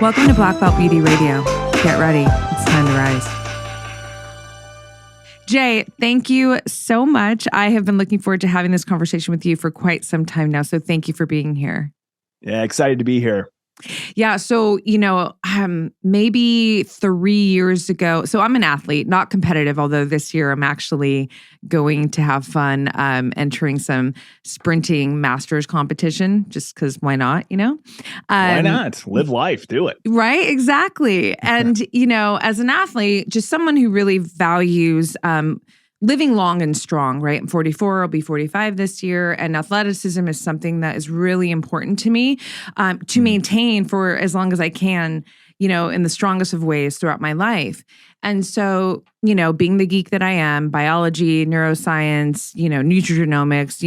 Welcome to Black Belt Beauty Radio. Get ready. It's time to rise. Jay, thank you so much. I have been looking forward to having this conversation with you for quite some time now. So thank you for being here. Yeah, excited to be here. Yeah. So, maybe 3 years ago, so I'm an athlete, not competitive, although this year I'm actually going to have fun entering some sprinting masters competition, just because why not, Why not? Live life, do it. Right, exactly. And, as an athlete, just someone who really values living long and strong, right? I'm 44, I'll be 45 this year. And athleticism is something that is really important to me to maintain for as long as I can, in the strongest of ways throughout my life. And so, being the geek that I am, biology, neuroscience, nutrigenomics,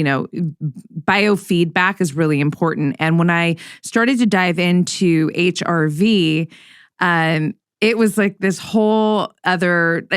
biofeedback is really important. And when I started to dive into HRV, it was like this whole other,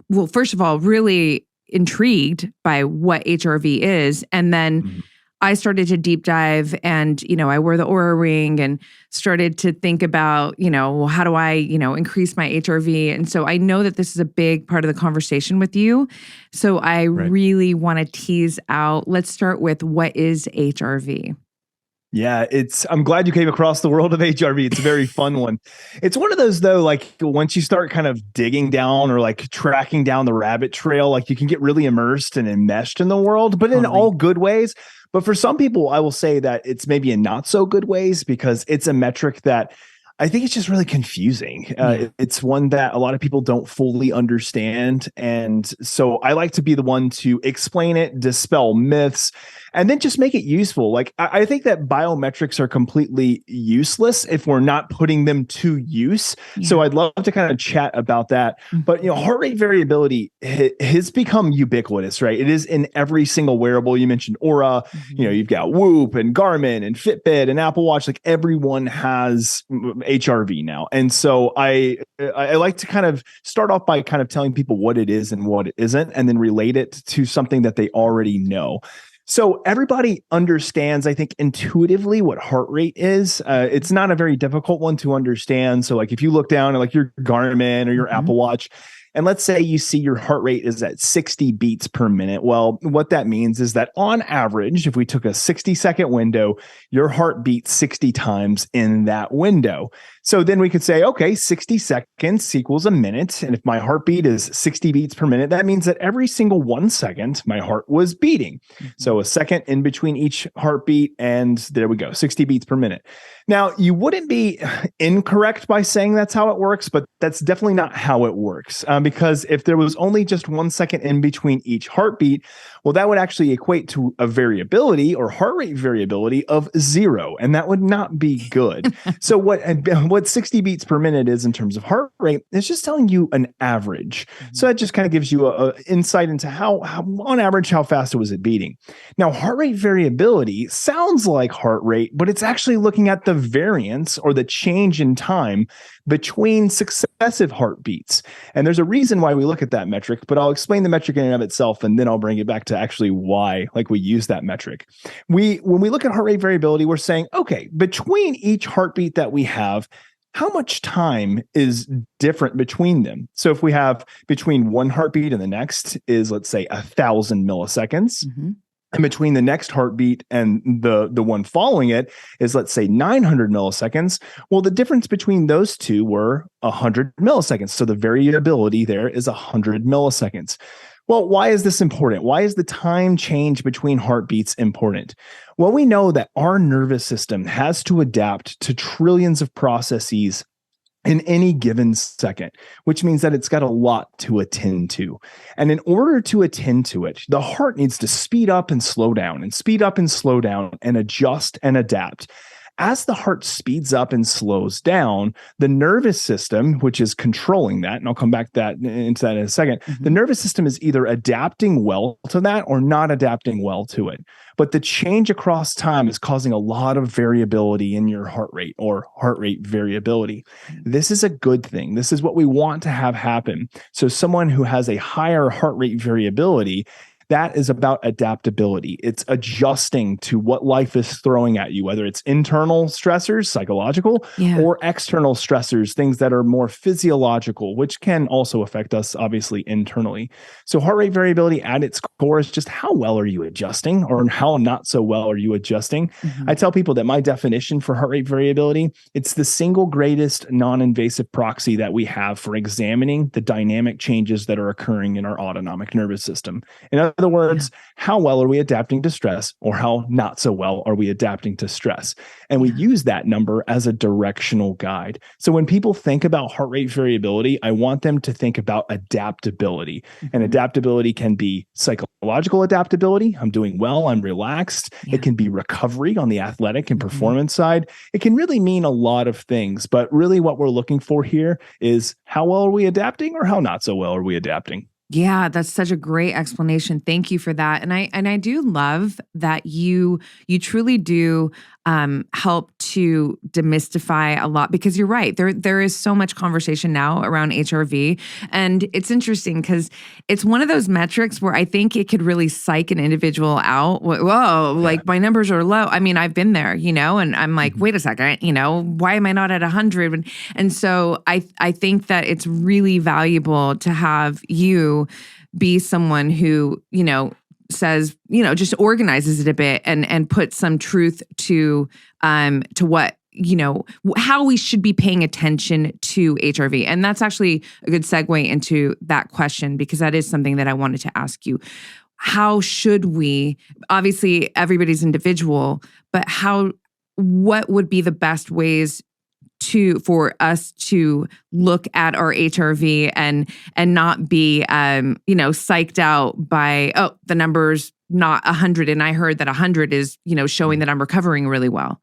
well, first of all, really intrigued by what HRV is. And then I started to deep dive and, I wore the Oura ring and started to think about, how do I, increase my HRV? And so I know that this is a big part of the conversation with you. So I really want to tease out, let's start with what is HRV? Yeah, I'm glad you came across the world of HRV. It's a very fun one. It's one of those though, like once you start kind of digging down or like tracking down the rabbit trail, like you can get really immersed and enmeshed in the world, but in all good ways. But for some people, I will say that it's maybe in not so good ways because it's a metric that I think it's just really confusing. It's one that a lot of people don't fully understand. And so I like to be the one to explain it, dispel myths, and then just make it useful. Like I think that biometrics are completely useless if we're not putting them to use. Yeah. So I'd love to kind of chat about that. But, heart rate variability has become ubiquitous, right? It is in every single wearable. You mentioned Oura, you've got Whoop and Garmin and Fitbit and Apple Watch. Like everyone has HRV now. And so I like to kind of start off by kind of telling people what it is and what it isn't, and then relate it to something that they already know. So everybody understands, I think, intuitively what heart rate is. It's not a very difficult one to understand. So like if you look down at like your Garmin or your Apple Watch, and let's say you see your heart rate is at 60 beats per minute. Well, what that means is that on average, if we took a 60-second window, your heart beats 60 times in that window. So then we could say, okay, 60 seconds equals a minute. And if my heartbeat is 60 beats per minute, that means that every single 1 second, my heart was beating. So a second in between each heartbeat, and there we go, 60 beats per minute. Now, you wouldn't be incorrect by saying that's how it works, but that's definitely not how it works. Because if there was only just 1 second in between each heartbeat, well, that would actually equate to a variability or heart rate variability of 0, and that would not be good. So what 60 beats per minute is in terms of heart rate, it's just telling you an average. So that just kind of gives you a insight into how on average, how fast was it beating. Now, heart rate variability sounds like heart rate, but it's actually looking at the variance or the change in time between successive heartbeats. And there's a reason why we look at that metric, but I'll explain the metric in and of itself, and then I'll bring it back to actually why, like we use that metric. When we look at heart rate variability, we're saying, okay, between each heartbeat that we have, how much time is different between them? So if we have between one heartbeat and the next is, let's say, 1,000 milliseconds, and between the next heartbeat and the one following it is, let's say, 900 milliseconds. Well, the difference between those two were 100 milliseconds. So the variability there is 100 milliseconds. Well, why is this important? Why is the time change between heartbeats important? Well, we know that our nervous system has to adapt to trillions of processes in any given second, which means that it's got a lot to attend to. And in order to attend to it, the heart needs to speed up and slow down and speed up and slow down and adjust and adapt. As the heart speeds up and slows down, the nervous system, which is controlling that, and I'll come back into that in a second, the nervous system is either adapting well to that or not adapting well to it. But the change across time is causing a lot of variability in your heart rate or heart rate variability. This is a good thing. This is what we want to have happen. So someone who has a higher heart rate variability, that is about adaptability. It's adjusting to what life is throwing at you, whether it's internal stressors, psychological, or external stressors, things that are more physiological, which can also affect us, obviously, internally. So heart rate variability at its core is just how well are you adjusting, or how not so well are you adjusting? I tell people that my definition for heart rate variability, it's the single greatest non-invasive proxy that we have for examining the dynamic changes that are occurring in our autonomic nervous system. In other words, how well are we adapting to stress, or how not so well are we adapting to stress? And we use that number as a directional guide. So when people think about heart rate variability, I want them to think about adaptability. And adaptability can be psychological adaptability. I'm doing well, I'm relaxed. It can be recovery on the athletic and performance side. It can really mean a lot of things, but really what we're looking for here is how well are we adapting, or how not so well are we adapting? Yeah, that's such a great explanation. Thank you for that. And I do love that you truly do help to demystify a lot, because you're right. There is so much conversation now around HRV, and it's interesting because it's one of those metrics where I think it could really psych an individual out. Whoa, like my numbers are low. I mean, I've been there, and I'm like, wait a second, why am I not at 100? And so I think that it's really valuable to have you be someone who, says, just organizes it a bit and puts some truth to what, how we should be paying attention to HRV. And that's actually a good segue into that question, because that is something that I wanted to ask you. How should we, obviously everybody's individual, but what would be the best ways for us to look at our HRV and not be, psyched out by, the number's not 100. And I heard that 100 is, showing that I'm recovering really well.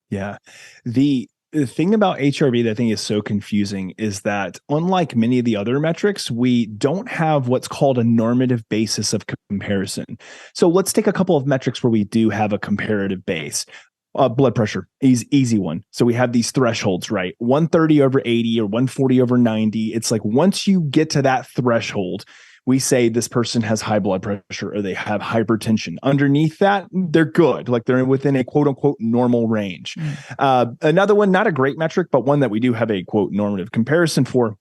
Yeah. The thing about HRV that I think is so confusing is that unlike many of the other metrics, we don't have what's called a normative basis of comparison. So let's take a couple of metrics where we do have a comparative base. Blood pressure is easy one. So we have these thresholds, right? 130 over 80 or 140 over 90. It's like once you get to that threshold, we say this person has high blood pressure or they have hypertension. Underneath that, they're good. Like they're within a quote unquote normal range. Another one, not a great metric, but one that we do have a quote normative comparison for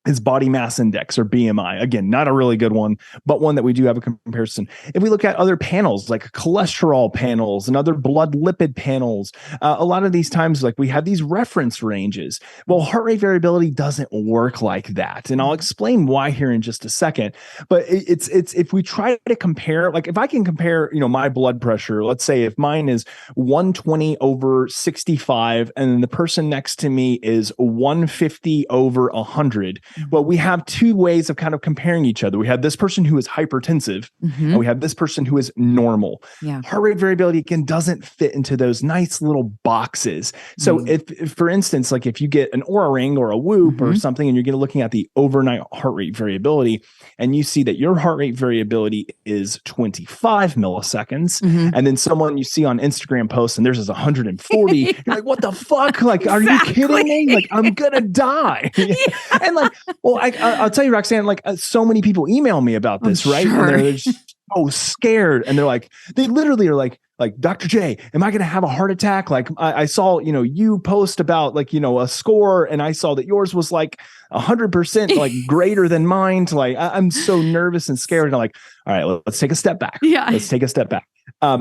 is body mass index, or BMI. Again, not a really good one, but one that we do have a comparison. If we look at other panels like cholesterol panels and other blood lipid panels, a lot of these times, like we have these reference ranges. Well, heart rate variability doesn't work like that. And I'll explain why here in just a second. But it's if we try to compare, like if I can compare, my blood pressure, let's say if mine is 120 over 65 and then the person next to me is 150 over 100. Well, we have two ways of kind of comparing each other. We have this person who is hypertensive, and we have this person who is normal. Heart rate variability, again, doesn't fit into those nice little boxes. So if for instance, like if you get an Oura Ring or a Whoop or something, and you're looking at the overnight heart rate variability, and you see that your heart rate variability is 25 milliseconds, and then someone you see on Instagram posts and theirs is 140, you're like, what the fuck? Like, are you kidding me? Like, I'm gonna die. And like, well, I'll tell you, Roxanne, like so many people email me about this, right? And they're just so scared. And they're like, they literally are like, Dr. J, am I going to have a heart attack? Like I saw, you post about like, a score, and I saw that yours was like 100% like greater than mine. To like, I'm so nervous and scared. And I'm like, all right, let's take a step back. Let's take a step back.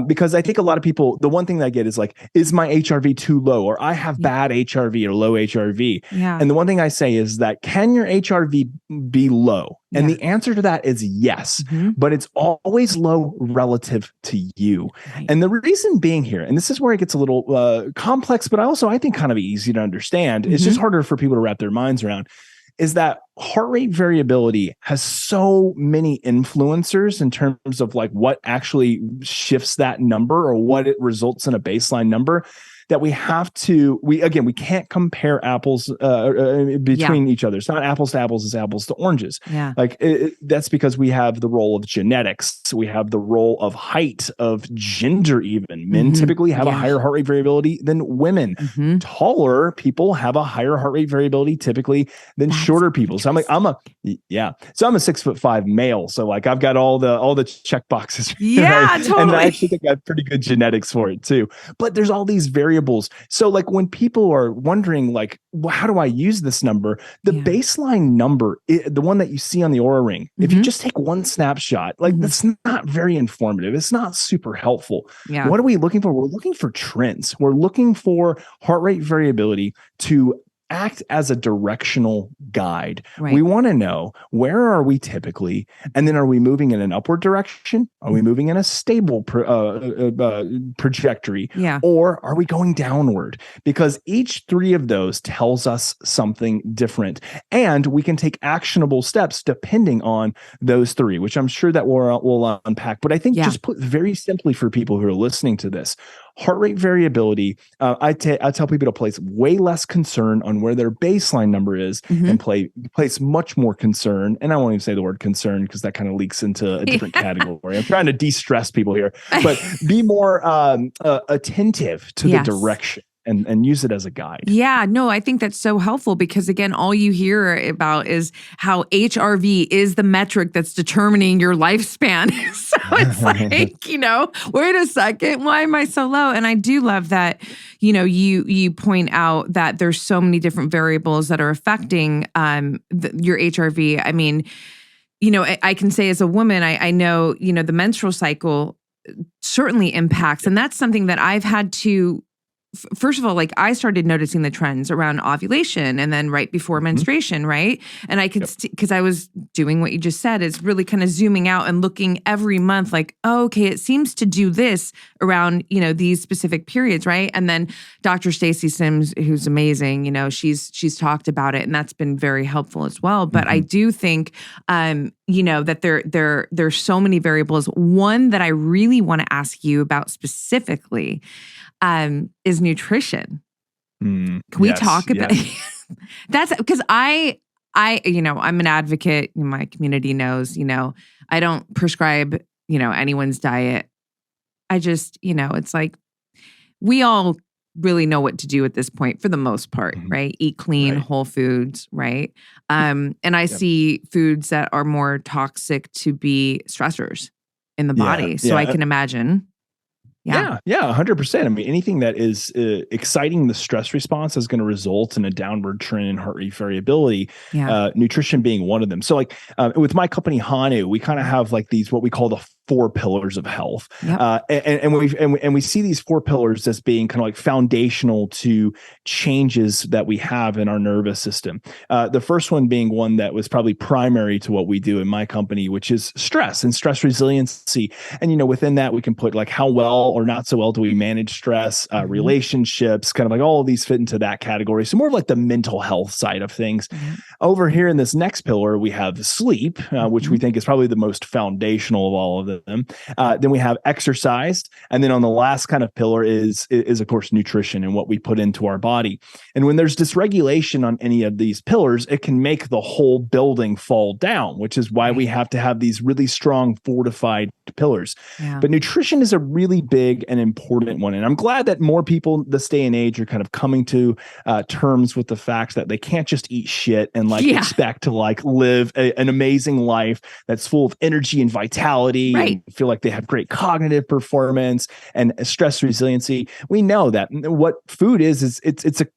Because I think a lot of people, the one thing that I get is like, is my HRV too low, or I have bad HRV or low HRV? And the one thing I say is that, can your HRV be low? And the answer to that is yes, but it's always low relative to you. And the reason being here, and this is where it gets a little complex, but also I think kind of easy to understand. It's just harder for people to wrap their minds around, is that heart rate variability has so many influencers in terms of like what actually shifts that number or what it results in a baseline number, that we can't compare apples between each other. It's not apples to apples, it's apples to oranges. Yeah. Like that's because we have the role of genetics. We have the role of height, of gender even. Men typically have a higher heart rate variability than women. Taller people have a higher heart rate variability typically than shorter people. So I'm a 6'5" male. So like I've got all the check boxes. Yeah, right? totally. And I actually think I have pretty good genetics for it too. But there's all these variables. So like when people are wondering like, well, how do I use this number? The baseline number, the one that you see on the Oura Ring, if you just take one snapshot, like that's not very informative. It's not super helpful. Yeah. What are we looking for? We're looking for trends. We're looking for heart rate variability to act as a directional guide. Right. We want to know, where are we typically, and then are we moving in an upward direction? Are we moving in a stable trajectory? Yeah. Or are we going downward? Because each three of those tells us something different, and we can take actionable steps depending on those three, which I'm sure that we'll unpack. But I think just put very simply for people who are listening to this, heart rate variability, I tell people to place way less concern on where their baseline number is and place much more concern. And I won't even say the word concern because that kind of leaks into a different category. I'm trying to de-stress people here, but be more attentive to the direction. And use it as a guide. Yeah, no, I think that's so helpful because again, all you hear about is how HRV is the metric that's determining your lifespan. So it's like, wait a second, why am I so low? And I do love that, you point out that there's so many different variables that are affecting your HRV. I mean, I can say as a woman, I know, the menstrual cycle certainly impacts, and that's something that I've had to first of all, like I started noticing the trends around ovulation and then right before menstruation, right? And I could, because I was doing what you just said, is really kind of zooming out and looking every month like, oh, okay, it seems to do this around, these specific periods, right? And then Dr. Stacy Sims, who's amazing, she's talked about it and that's been very helpful as well. But I do think, that there's so many variables. One that I really want to ask you about specifically is nutrition. Can we talk about that's because I'm an advocate. My community knows, I don't prescribe, anyone's diet. I just, it's like we all really know what to do at this point for the most part, right? Eat clean, whole foods, right? And I see foods that are more toxic to be stressors in the body. So I can imagine. Yeah, 100%. I mean, anything that is exciting the stress response is going to result in a downward trend in heart rate variability. Nutrition being one of them. So, like with my company Hanu, we kind of have like these what we call the 4 pillars of health, and we see these 4 pillars as being kind of like foundational to changes that we have in our nervous system. The first one being one that was probably primary to what we do in my company, which is stress and stress resiliency. And within that, we can put like how well or not so well do we manage stress, relationships, kind of like all of these fit into that category. So more of like the mental health side of things. Over here in this next pillar, we have sleep, which we think is probably the most foundational of all of them. Then we have exercise. And then on the last kind of pillar is of course, nutrition and what we put into our body. And when there's dysregulation on any of these pillars, it can make the whole building fall down, which is why we have to have these really strong fortified pillars. But nutrition is a really big and important one. And I'm glad that more people this day and age are kind of coming to terms with the fact that they can't just eat shit and like expect to like live an amazing life that's full of energy and vitality and feel like they have great cognitive performance and stress resiliency. We know that what food is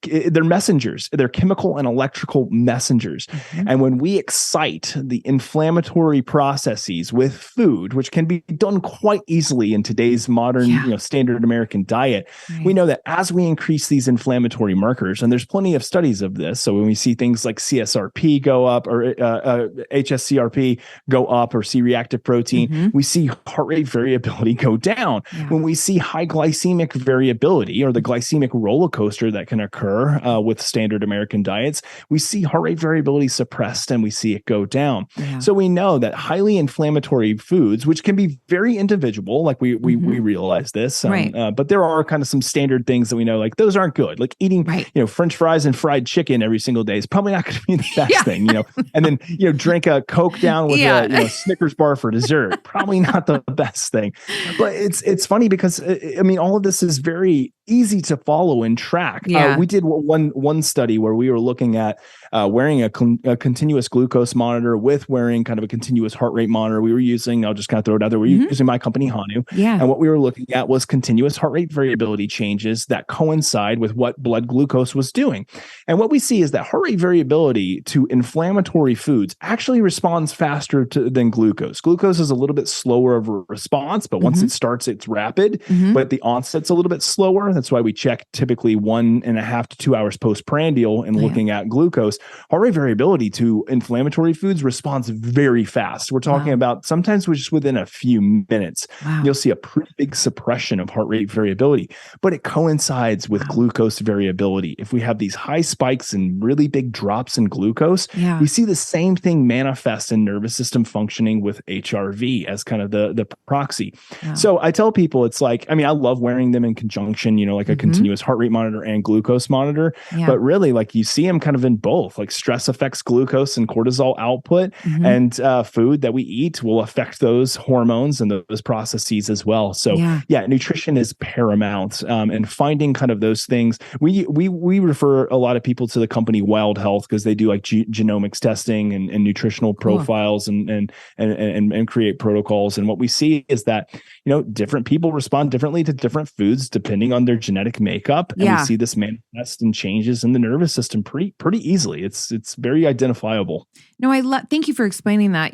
they're messengers. They're chemical and electrical messengers. And when we excite the inflammatory processes with food, which can be done quite easily in today's modern, standard American diet, we know that as we increase these inflammatory markers, and there's plenty of studies of this. So when we see things like CSRP go up or HSCRP go up or C-reactive protein, we see see heart rate variability go down. Yeah. When we see high glycemic variability, or the glycemic roller coaster that can occur with standard American diets, we see heart rate variability suppressed and we see it go down. Yeah. So we know that highly inflammatory foods, which can be very individual, like we realize this, Right. But there are kind of some standard things that we know, like those aren't good. Like eating, French fries and fried chicken every single day is probably not going to be the best thing, and then, drink a Coke down with a Snickers bar for dessert. Probably not the best thing. But it's funny because, all of this is very easy to follow and track. Yeah. We did one study where we were looking at wearing a continuous glucose monitor with wearing kind of a continuous heart rate monitor. We were using, I'll just kind of throw it out there, we're using my company, Hanu. Yeah. And what we were looking at was continuous heart rate variability changes that coincide with what blood glucose was doing. And what we see is that heart rate variability to inflammatory foods actually responds faster than glucose. Glucose is a little bit slower of a response, but once it starts, it's rapid, but the onset's a little bit slower. That's why we check typically 1.5 to 2 hours postprandial and looking at glucose. Heart rate variability to inflammatory foods responds very fast. We're talking about sometimes just within a few minutes. You'll see a pretty big suppression of heart rate variability, but it coincides with glucose variability. If we have these high spikes and really big drops in glucose, we see the same thing manifest in nervous system functioning with HRV as kind of the proxy. So I tell people, it's like, I love wearing them in conjunction, like a continuous heart rate monitor and glucose monitor, but really, like, you see them kind of in both. Like, stress affects glucose and cortisol output, and food that we eat will affect those hormones and those processes as well. So nutrition is paramount, and finding kind of those things. We refer a lot of people to the company Wiles Health because they do like genomics testing and nutritional profiles and create protocols. And what we see is that, different people respond differently to different foods depending on their genetic makeup. And we see this manifest in changes in the nervous system pretty easily. It's very identifiable. No, thank you for explaining that.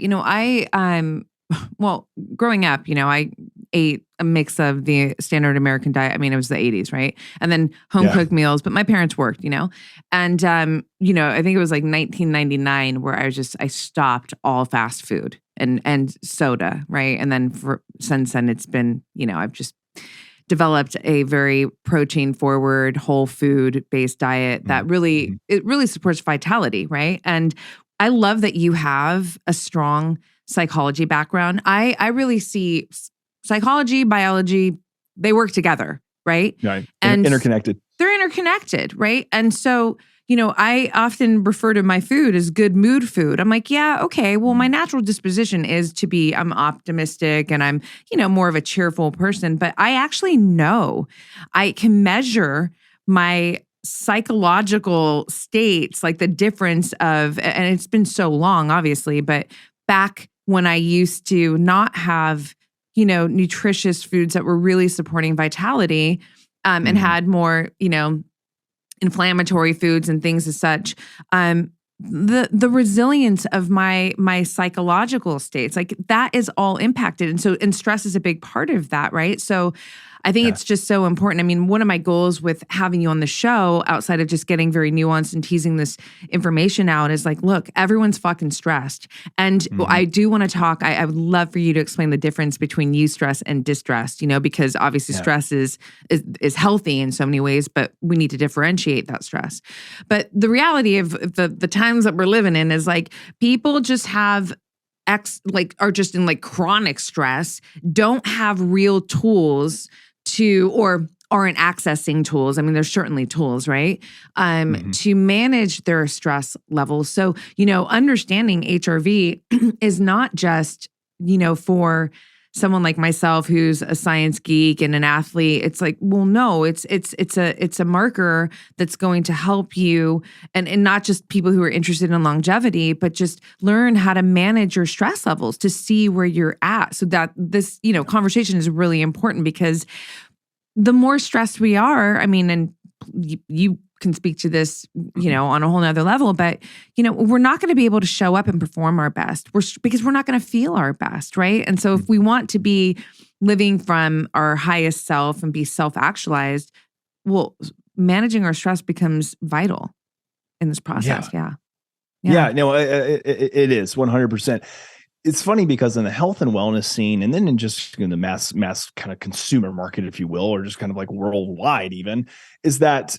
Growing up, I ate a mix of the standard American diet. It was the 80s, right? And then home cooked meals, but my parents worked, and, I think it was like 1999 where I stopped all fast food and soda, right? And then since then it's been, I've just developed a very protein forward, whole food based diet that really supports vitality, right? And I love that you have a strong psychology background. I really see psychology, biology, they work together, right? Right. And interconnected. They're interconnected, right? And so, I often refer to my food as good mood food. I'm like, yeah, okay, well, my natural disposition is to be, I'm optimistic and I'm, more of a cheerful person, but I actually know I can measure my psychological states, like the difference of, and it's been so long, obviously, but back when I used to not have, nutritious foods that were really supporting vitality, and had more, inflammatory foods and things as such, the resilience of my psychological states, like that is all impacted. And stress is a big part of that, right? So I think it's just so important. One of my goals with having you on the show, outside of just getting very nuanced and teasing this information out, is like, look, everyone's fucking stressed. And I do want to talk, I would love for you to explain the difference between eustress and distress, because obviously stress is healthy in so many ways, but we need to differentiate that stress. But the reality of the times that we're living in is like, people just have are just in like chronic stress, don't have real tools or aren't accessing tools. There's certainly tools, right? To manage their stress levels. So, understanding HRV is not just, for someone like myself who's a science geek and an athlete. It's like, well, no, it's a marker that's going to help you, and not just people who are interested in longevity, but just learn how to manage your stress levels to see where you're at. So that this, conversation is really important, because the more stressed we are, and you can speak to this, on a whole nother level, but, we're not going to be able to show up and perform our best because we're not going to feel our best, right? And so if we want to be living from our highest self and be self-actualized, well, managing our stress becomes vital in this process. Yeah, no, it is 100%. it's funny because in the health and wellness scene, and then in just the mass kind of consumer market, if you will, or just kind of like worldwide even, is that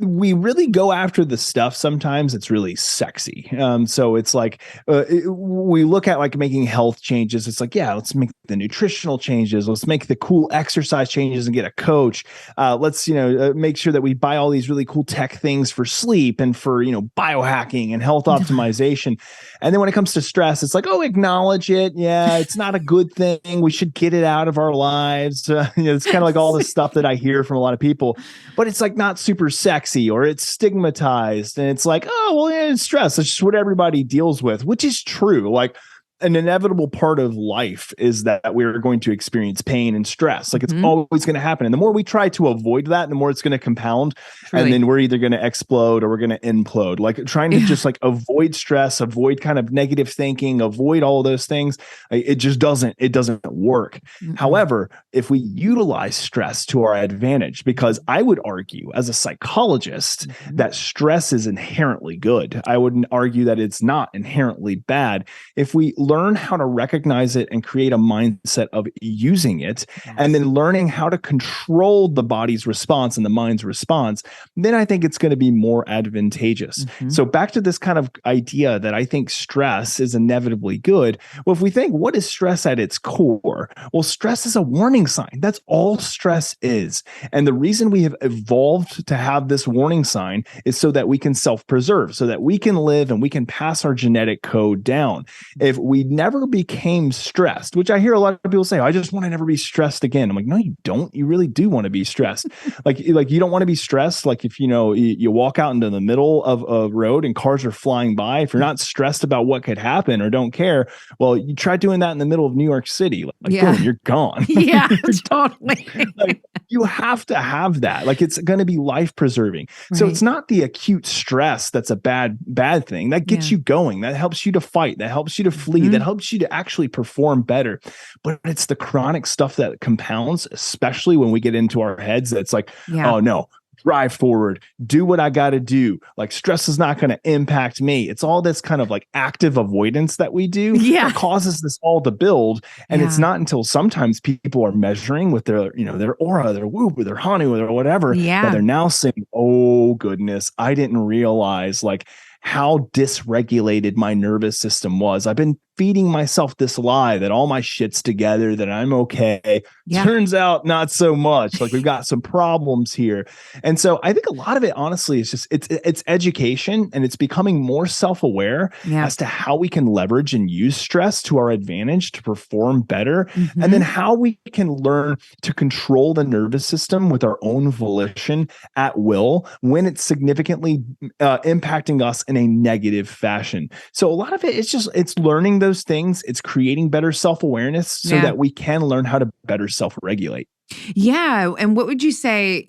we really go after the stuff sometimes it's really sexy. So it's like we look at like making health changes. It's like, yeah, let's make the nutritional changes. Let's make the cool exercise changes and get a coach. Let's, make sure that we buy all these really cool tech things for sleep and for, biohacking and health optimization. And then when it comes to stress, it's like, oh, acknowledge it. Yeah, it's not a good thing. We should get it out of our lives. It's kind of like all the stuff that I hear from a lot of people, but it's like not super sexy, or it's stigmatized, and it's like, oh, well, yeah, it's stress. It's just what everybody deals with, which is true. Like, an inevitable part of life is that we're going to experience pain and stress. Like, it's always going to happen. And the more we try to avoid that, the more it's going to compound. Truly. And then we're either going to explode or we're going to implode. Like, trying to just like avoid stress, avoid kind of negative thinking, avoid all of those things. It doesn't work. However, if we utilize stress to our advantage, because I would argue as a psychologist that stress is inherently good. I wouldn't argue that it's not inherently bad. If we learn how to recognize it and create a mindset of using it, and then learning how to control the body's response and the mind's response, then I think it's going to be more advantageous. So back to this kind of idea that I think stress is inevitably good. Well, if we think, what is stress at its core? Well, stress is a warning sign. That's all stress is. And the reason we have evolved to have this warning sign is so that we can self-preserve, so that we can live and we can pass our genetic code down. If we never became stressed, which I hear a lot of people say, I just want to never be stressed again. I'm like, no, you don't. You really do want to be stressed. like you don't want to be stressed. Like, if you walk out into the middle of a road and cars are flying by, if you're not stressed about what could happen or don't care, well, you try doing that in the middle of New York City. Boom, you're gone. Yeah, totally. Like, you have to have that. Like, it's going to be life preserving. Right. So it's not the acute stress that's a bad thing. That gets you going. That helps you to fight. That helps you to flee. That helps you to actually perform better. But it's the chronic stuff that compounds, especially when we get into our heads. That's like, oh no, drive forward, do what I got to do. Like, stress is not going to impact me. It's all this kind of like active avoidance that we do that causes this all to build. And it's not until sometimes people are measuring with their, their aura, their whoop, or their Hanu, or whatever, that they're now saying, oh goodness, I didn't realize like how dysregulated my nervous system was. I've been feeding myself this lie that all my shit's together, that I'm okay. Turns out not so much. Like, we've got some problems here. And so I think a lot of it, honestly, is just, it's education, and it's becoming more self-aware as to how we can leverage and use stress to our advantage to perform better. And then how we can learn to control the nervous system with our own volition at will when it's significantly impacting us in a negative fashion. So a lot of it is just, it's learning those things. It's creating better self-awareness so that we can learn how to better self-regulate. Yeah. And what would you say,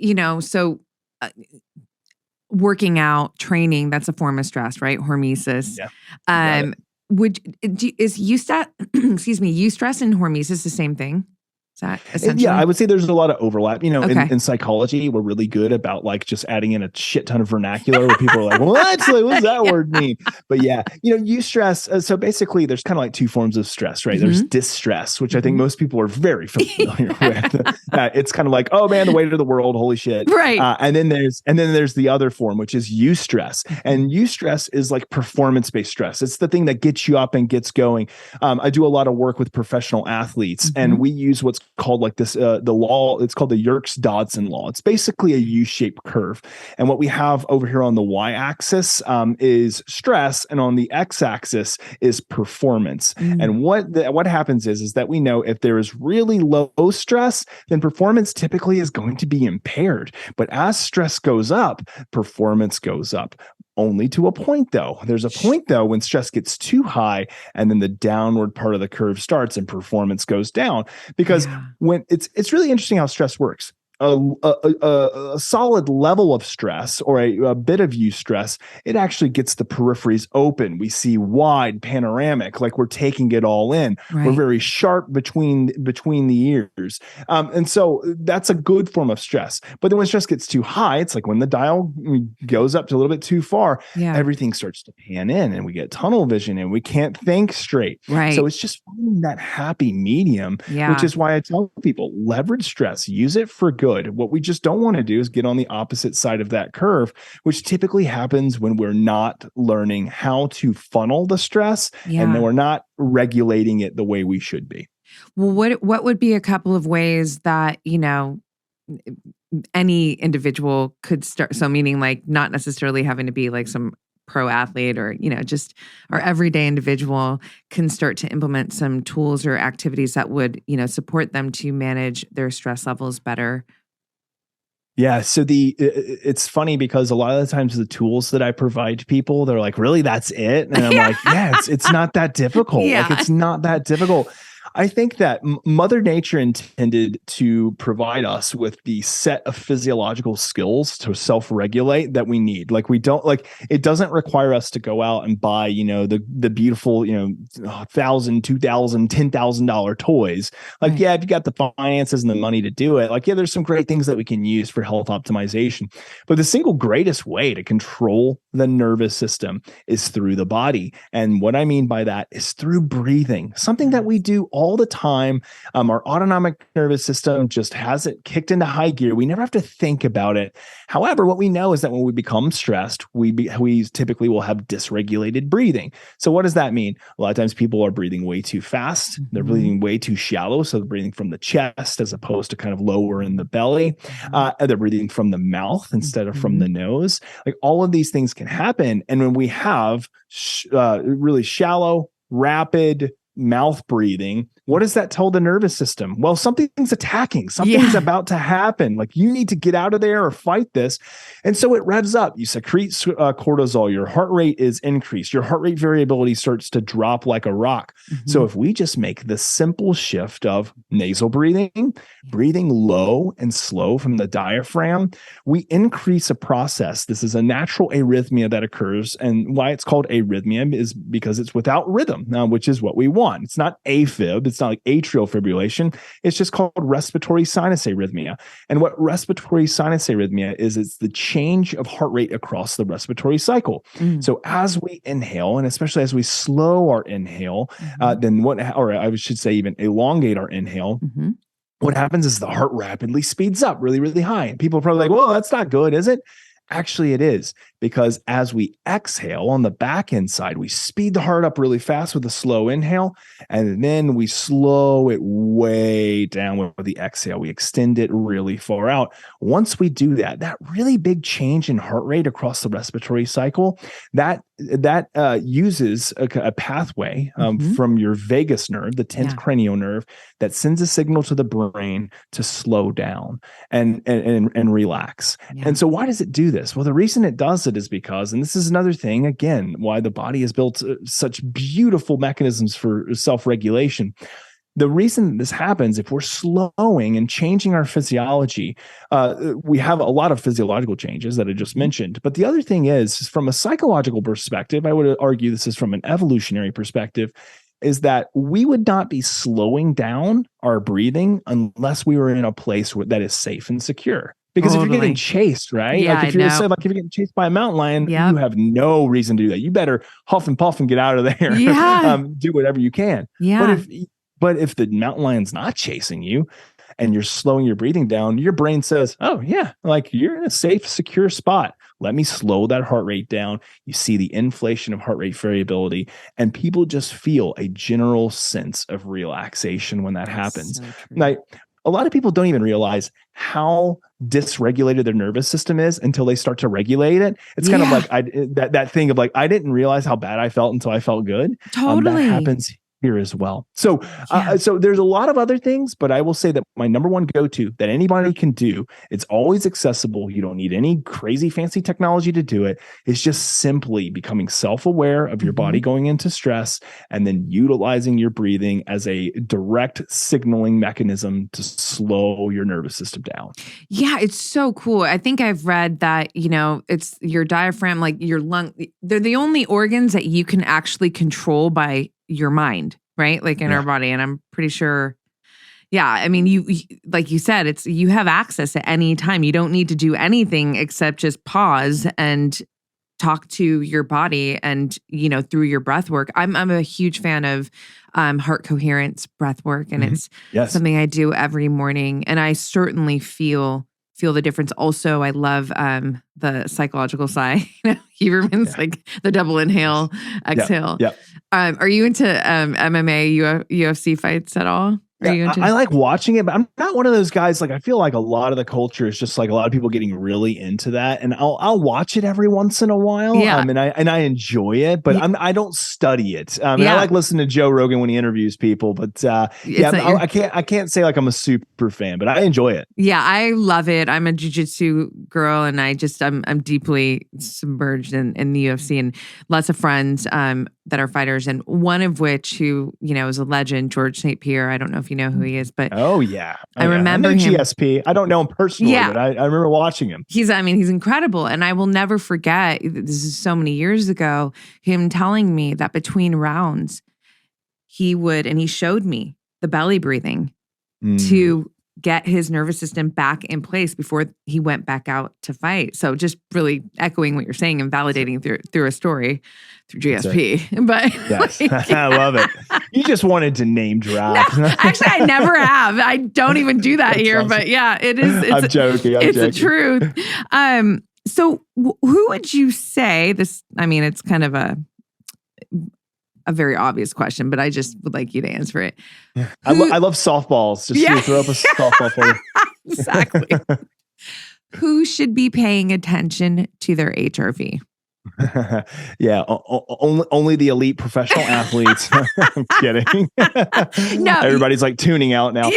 working out, training, that's a form of stress, right? Hormesis. Yeah. Is eustress, eustress and hormesis the same thing? Is that essentially? Yeah, I would say there's a lot of overlap. In psychology, we're really good about like just adding in a shit ton of vernacular where people are like, what? Like, what does that word mean? But yeah, eustress. So basically, there's kind of like two forms of stress, right? There's distress, which I think most people are very familiar with. It's kind of like, oh man, the weight of the world, holy shit. Right. And then there's the other form, which is eustress. And eustress is like performance-based stress. It's the thing that gets you up and gets going. I do a lot of work with professional athletes, and we use what's called like this, the law, it's called the Yerkes-Dodson law. It's basically a U-shaped curve. And what we have over here on the Y-axis is stress, and on the X-axis is performance. And what happens is that we know if there is really low stress, then performance typically is going to be impaired. But as stress goes up, performance goes up. Only to a point, though. There's a point, though, when stress gets too high, and then the downward part of the curve starts and performance goes down. Because when it's really interesting how stress works. a solid level of stress or a bit of eustress, it actually gets the peripheries open. We see wide, panoramic, like we're taking it all in. Right. We're very sharp between the ears. And so that's a good form of stress. But then when stress gets too high, it's like when the dial goes up to a little bit too far, everything starts to pan in and we get tunnel vision and we can't think straight. Right. So it's just finding that happy medium, which is why I tell people leverage stress, use it for good. What we just don't want to do is get on the opposite side of that curve, which typically happens when we're not learning how to funnel the stress and then we're not regulating it the way we should be. Well, what would be a couple of ways that, any individual could start? So meaning like not necessarily having to be like some pro athlete or, just our everyday individual can start to implement some tools or activities that would, support them to manage their stress levels better. Yeah. So it's funny because a lot of the times the tools that I provide to people, they're like, really, that's it? And I'm like, yeah, it's not that difficult. Like it's not that difficult. I think that Mother Nature intended to provide us with the set of physiological skills to self-regulate that we need. Like we don't it doesn't require us to go out and buy, the beautiful, $1,000, $2,000, $10,000 toys. Like, if you got the finances and the money to do it, there's some great things that we can use for health optimization. But the single greatest way to control the nervous system is through the body. And what I mean by that is through breathing, something that we do all the time. Our autonomic nervous system just has it kicked into high gear. We never have to think about it. However, what we know is that when we become stressed, we typically will have dysregulated breathing. So what does that mean? A lot of times people are breathing way too fast. They're breathing way too shallow. So they're breathing from the chest as opposed to kind of lower in the belly. They're breathing from the mouth instead of from the nose. Like all of these things can happen. And when we have really shallow, rapid mouth breathing, what does that tell the nervous system? Well, something's attacking. Something's about to happen. Like you need to get out of there or fight this. And so it revs up. You secrete cortisol. Your heart rate is increased. Your heart rate variability starts to drop like a rock. So if we just make the simple shift of nasal breathing, breathing low and slow from the diaphragm, we increase a process. This is a natural arrhythmia that occurs. And why it's called arrhythmia is because it's without rhythm, which is what we want. It's not AFib. It's not like atrial fibrillation. It's just called respiratory sinus arrhythmia. And what respiratory sinus arrhythmia is, it's the change of heart rate across the respiratory cycle. So as we inhale, and especially as we slow our inhale, or I should say even elongate our inhale, what happens is the heart rapidly speeds up really, really high. And people are probably like, well, that's not good, is it? Actually, it is, because as we exhale on the back end side, we speed the heart up really fast with a slow inhale, and then we slow it way down with the exhale. We extend it really far out. Once we do that, that really big change in heart rate across the respiratory cycle, that uses a pathway from your vagus nerve, the 10th cranial nerve, that sends a signal to the brain to slow down and relax. And so why does it do this? Well, the reason it does it is because, and this is another thing, again, why the body has built such beautiful mechanisms for self-regulation. The reason this happens, if we're slowing and changing our physiology, we have a lot of physiological changes that I just mentioned. But the other thing is, from a psychological perspective, I would argue this is from an evolutionary perspective, is that we would not be slowing down our breathing unless we were in a place that is safe and secure. Because if you're getting chased, right? If you're getting chased by a mountain lion, you have no reason to do that. You better huff and puff and get out of there. Do whatever you can. But if the mountain lion's not chasing you and you're slowing your breathing down, your brain says, oh yeah, like you're in a safe, secure spot. Let me slow that heart rate down. You see the inflation of heart rate variability, and people just feel a general sense of relaxation when that happens. Now, a lot of people don't even realize how dysregulated their nervous system is until they start to regulate it. It's kind of like that thing of like, I didn't realize how bad I felt until I felt good. Totally. That happens here as well. So, Yeah. so there's a lot of other things, but I will say that my number one go-to that anybody can do, it's always accessible. You don't need any crazy fancy technology to do it. It's just simply becoming self-aware of your body going into stress and then utilizing your breathing as a direct signaling mechanism to slow your nervous system down. Yeah, it's so cool. I think I've read that, it's your diaphragm, like your lung, they're the only organs that you can actually control by your mind, right? Like in our body. And I'm pretty sure, I mean, you like you said, you have access at any time. You don't need to do anything except just pause and talk to your body and, through your breath work. I'm a huge fan of heart coherence breath work, and it's something I do every morning. And I certainly feel the difference. Also, I love the psychological side. Huberman's like the double inhale, exhale. Yeah. Are you into MMA, UFC fights at all? I like watching it, but I'm not one of those guys. Like, I feel like a lot of the culture is just like a lot of people getting really into that, and I'll watch it every once in a while. And I enjoy it, but I don't study it. I like listening to Joe Rogan when he interviews people, but I can't say like I'm a super fan, but I enjoy it. Yeah, I love it. I'm a jiu-jitsu girl, and I'm deeply submerged in the UFC, and lots of friends that are fighters, and one of which who is a legend, George St. Pierre. I don't know if you know who he is, but I remember him. GSP. I don't know him personally, but I remember watching him. He's incredible, and I will never forget. This is so many years ago. Him telling me that between rounds, he showed me the belly breathing to get his nervous system back in place before he went back out to fight. So just really echoing what you're saying and validating through a story through GSP. But yes, I love it. You just wanted to name drop. No, actually, I never have. I don't even do that here. Awesome. But yeah, it is. I'm joking. It's the truth. So who would you say this? I mean, it's kind of a very obvious question, but I just would like you to answer it. I love softballs. Just throw up a softball for you. Exactly. Who should be paying attention to their HRV? Only the elite professional athletes. I'm kidding. No, everybody's like tuning out now.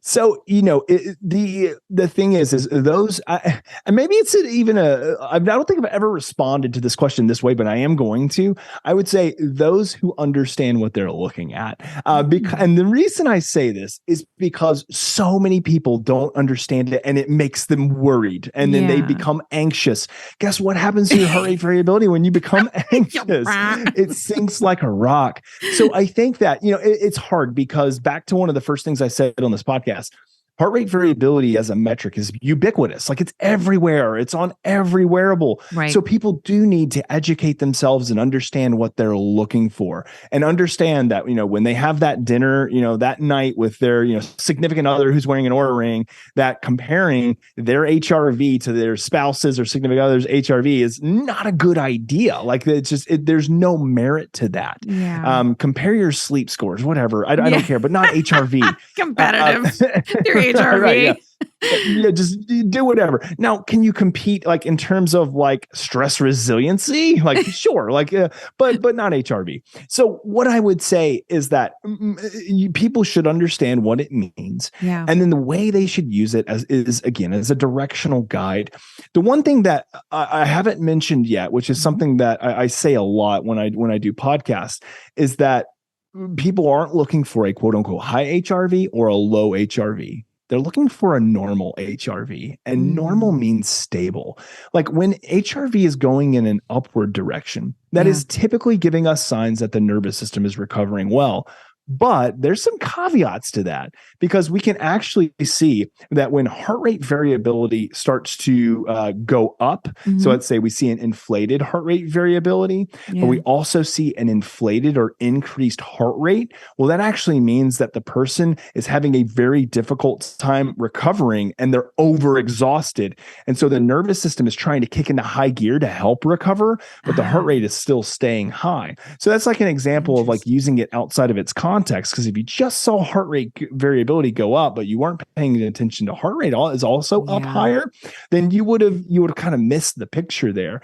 So, the thing is those, and maybe it's even I don't think I've ever responded to this question this way, but I am going to. I would say those who understand what they're looking at. And the reason I say this is because so many people don't understand it, and it makes them worried, and then they become anxious. Guess what happens to your heart rate variability when you become anxious? It sinks like a rock. So I think that, it's hard, because back to one of the first things I said on this podcast, heart rate variability as a metric is ubiquitous. Like, it's everywhere. It's on every wearable. Right. So people do need to educate themselves and understand what they're looking for, and understand that, when they have that dinner, that night with their, significant other who's wearing an Oura ring, that comparing their HRV to their spouse's or significant other's HRV is not a good idea. Like, it's just, there's no merit to that. Yeah. Compare your sleep scores, whatever. I don't care, but not HRV. Competitive. Your HRV. Right, just do whatever. Now, can you compete like in terms of like stress resiliency? Like, sure, like, but not HRV. So what I would say is that people should understand what it means, and then the way they should use it as a directional guide. The one thing that I haven't mentioned yet, which is something that I say a lot when I do podcasts, is that people aren't looking for a quote unquote high HRV or a low HRV. They're looking for a normal HRV, and normal means stable. Like, when HRV is going in an upward direction, that is typically giving us signs that the nervous system is recovering well. But there's some caveats to that, because we can actually see that when heart rate variability starts to go up, so let's say we see an inflated heart rate variability, but we also see an inflated or increased heart rate. Well, that actually means that the person is having a very difficult time recovering, and they're overexhausted. And so the nervous system is trying to kick into high gear to help recover, but the heart rate is still staying high. So that's like an example of like using it outside of its context, because if you just saw heart rate variability go up, but you weren't paying attention to heart rate is also up higher, then you would have kind of missed the picture there.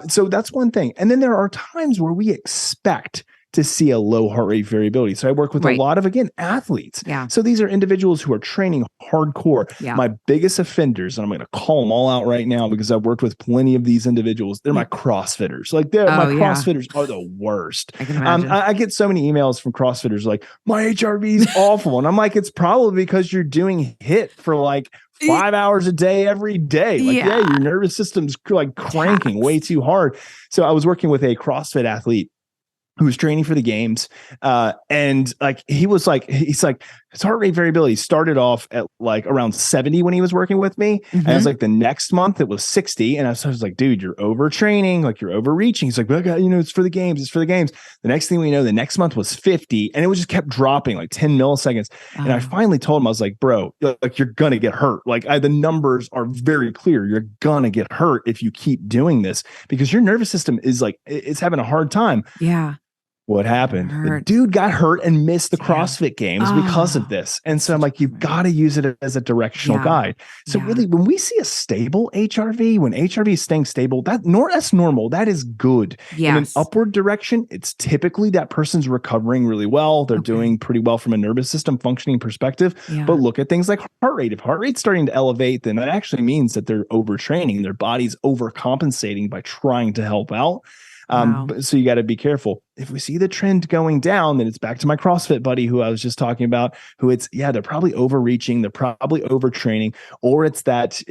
So that's one thing. And then there are times where we expect to see a low heart rate variability. So I work with a lot of, again, athletes. Yeah. So these are individuals who are training hardcore. Yeah. My biggest offenders, and I'm going to call them all out right now because I've worked with plenty of these individuals. They're my CrossFitters. Like my CrossFitters are the worst. I can imagine. I get so many emails from CrossFitters like, my HRV is awful. And I'm like, it's probably because you're doing HIIT for like 5 hours a day, every day. Like, your nervous system's like cranking way too hard. So I was working with a CrossFit athlete who was training for the games. And like, he's like, his heart rate variability started off at like around 70 when he was working with me. And it was like the next month it was 60. And I was like, dude, you're overtraining, like you're overreaching. He's like, well, it's for the games. It's for the games. The next thing we know, the next month was 50 and it just kept dropping like 10 milliseconds. And I finally told him, I was like, bro, like you're going to get hurt. Like the numbers are very clear. You're going to get hurt if you keep doing this because your nervous system is like, it's having a hard time. Yeah. What happened? The dude got hurt and missed the CrossFit games because of this. And so I'm like, you've got to use it as a directional guide. So really, when we see a stable HRV, when HRV is staying stable, that's normal. That is good. In an upward direction, it's typically that person's recovering really well. They're doing pretty well from a nervous system functioning perspective. But look at things like heart rate. If heart rate's starting to elevate, then that actually means that they're overtraining. Their body's overcompensating by trying to help out. So you got to be careful. If we see the trend going down, then it's back to my CrossFit buddy who I was just talking about, who they're probably overreaching, they're probably overtraining, or it's that,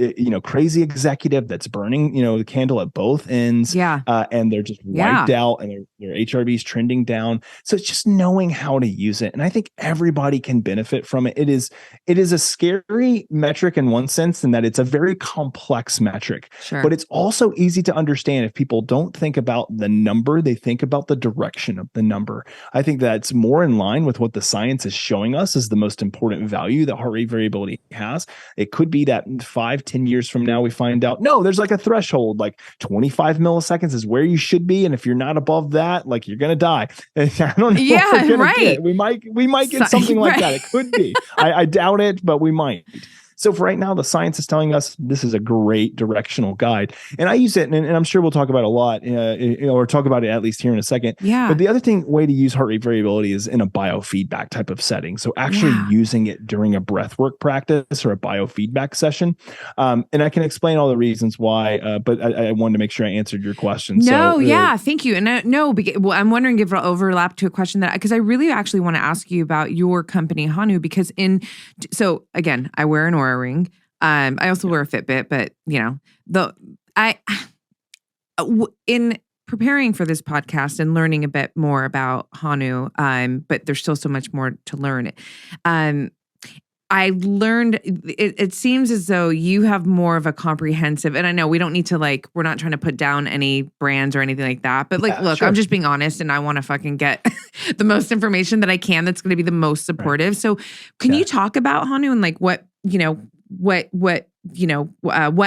crazy executive that's burning, the candle at both ends. And they're just wiped out and their HRV is trending down. So it's just knowing how to use it. And I think everybody can benefit from it. It is a scary metric in one sense, in that it's a very complex metric, but it's also easy to understand if people don't think about the number, they think about the direction of the number. I think that's more in line with what the science is showing us is the most important value that heart rate variability has. It could be that 5-10 years from now, we find out, no, there's like a threshold, like 25 milliseconds is where you should be. And if you're not above that, like you're going to die. And I don't know. Yeah, right. We might get something like that. It could be. I doubt it, but we might. So for right now, the science is telling us this is a great directional guide. And I use it, and I'm sure we'll talk about it a lot, or talk about it at least here in a second. But the other way to use heart rate variability is in a biofeedback type of setting. So actually using it during a breathwork practice or a biofeedback session. And I can explain all the reasons why, but I wanted to make sure I answered your question. Thank you. And I'm wondering if it'll overlap to a question because I really actually want to ask you about your company, Hanu, because again, I wear an Oura ring. I also wear a Fitbit, but in preparing for this podcast and learning a bit more about Hanu, but there's still so much more to learn. I learned it seems as though you have more of a comprehensive, and I know we don't need to we're not trying to put down any brands or anything like that, but look, I'm just being honest and I want to fucking get the most information that I can that's going to be the most supportive. So can you talk about Hanu and what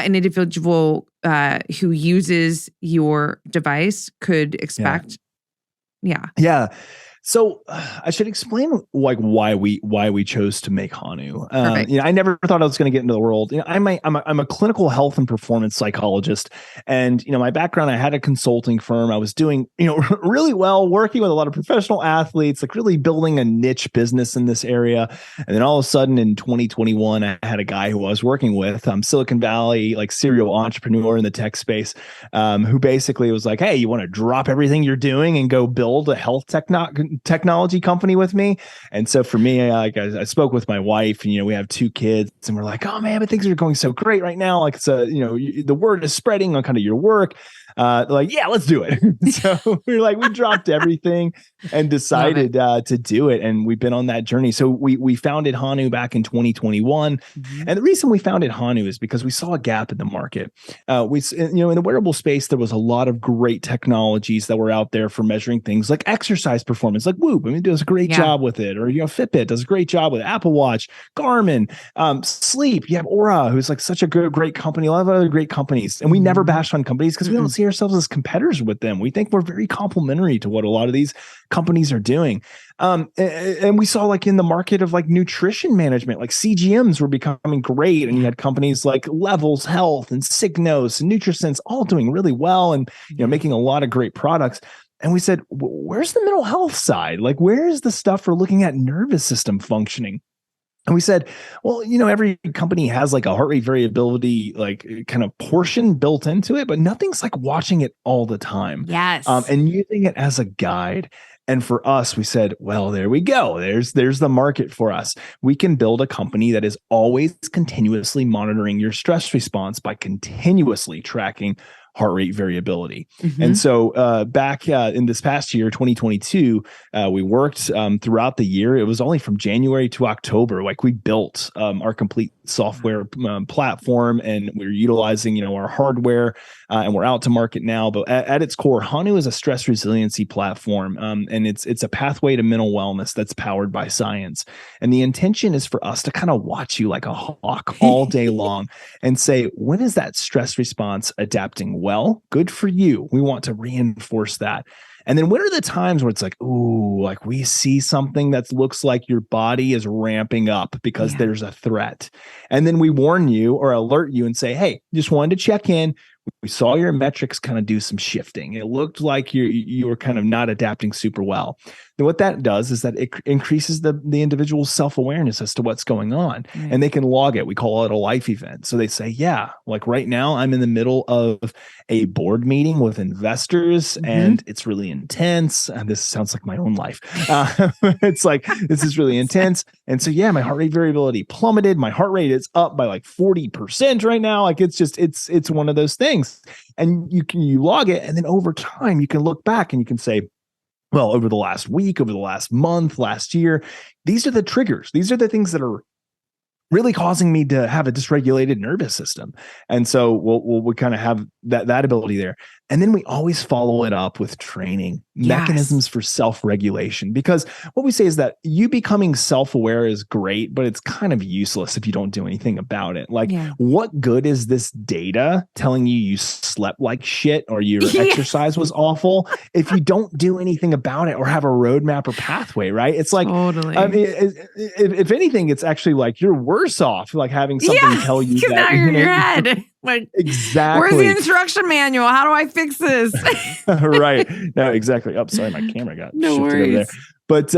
an individual who uses your device could expect? Yeah. So I should explain why we chose to make Hanu. I never thought I was going to get into the world. I'm a clinical health and performance psychologist, and my background, I had a consulting firm. I was doing really well, working with a lot of professional athletes, really building a niche business in this area. And then all of a sudden in 2021, I had a guy who I was working with, Silicon Valley serial entrepreneur in the tech space, who basically was like, "Hey, you want to drop everything you're doing and go build a health technology company with me?" And so for me, I spoke with my wife, and we have 2 kids, and we're like, "Oh man, but things are going so great right now. The word is spreading on kind of your work." Yeah, let's do it. So we dropped everything and decided to do it, and we've been on that journey. So we founded Hanu back in 2021, and the reason we founded Hanu is because we saw a gap in the market. In the wearable space, there was a lot of great technologies that were out there for measuring things like exercise performance, like Whoop, does a great job with it, or Fitbit does a great job with it, Apple Watch, Garmin, sleep. You have Oura, who's such a great company, a lot of other great companies, and we never bash on companies because we don't see ourselves as competitors with them. We think we're very complementary to what a lot of these companies are doing. And we saw in the market of nutrition management, CGMs were becoming great. And you had companies like Levels Health and Signos and NutriSense all doing really well and, making a lot of great products. And we said, where's the mental health side? Like, where is the stuff for looking at nervous system functioning? And we said, well, every company has like a heart rate variability, like kind of portion built into it, but nothing's like watching it all the time. Yes. And using it as a guide. And for us, we said, well, there we go. There's the market for us. We can build a company that is always continuously monitoring your stress response by continuously tracking heart rate variability. And so back in this past year, 2022, we worked throughout the year. It was only from January to October. Like we built our complete software platform, and we're utilizing, our hardware, and we're out to market now. But at its core, Hanu is a stress resiliency platform, and it's a pathway to mental wellness that's powered by science. And the intention is for us to kind of watch you like a hawk all day long and say, when is that stress response adapting well? Good for you. We want to reinforce that. And then when are the times where it's like, ooh, like we see something that looks like your body is ramping up because there's a threat. And then we warn you or alert you and say, hey, just wanted to check in. We saw your metrics kind of do some shifting. It looked like you were kind of not adapting super well. And what that does is that it increases the individual's self-awareness as to what's going on. Right. And they can log it. We call it a life event. So they say, yeah, like right now I'm in the middle of a board meeting with investors and it's really intense. And this sounds like my own life. It's like, this is really intense. And so, yeah, my heart rate variability plummeted. My heart rate is up by like 40% right now. Like it's just, it's one of those things. And you log it. And then over time, you can look back and you can say, well, over the last week, over the last month, last year, these are the triggers. These are the things that are really causing me to have a dysregulated nervous system. And so we'll kind of have that ability there. And then we always follow it up with training, mechanisms for self-regulation, because what we say is that you becoming self-aware is great, but it's kind of useless if you don't do anything about it. Like, what good is this data telling you slept like shit or your exercise was awful if you don't do anything about it or have a roadmap or pathway, right? It's like, totally. I mean, if anything, it's actually like you're worse off, like having something tell you that. Now you're in your head. Like, exactly. Where's the instruction manual? How do I fix this? Right. No, exactly. Oh, sorry, my camera got shifted over there. But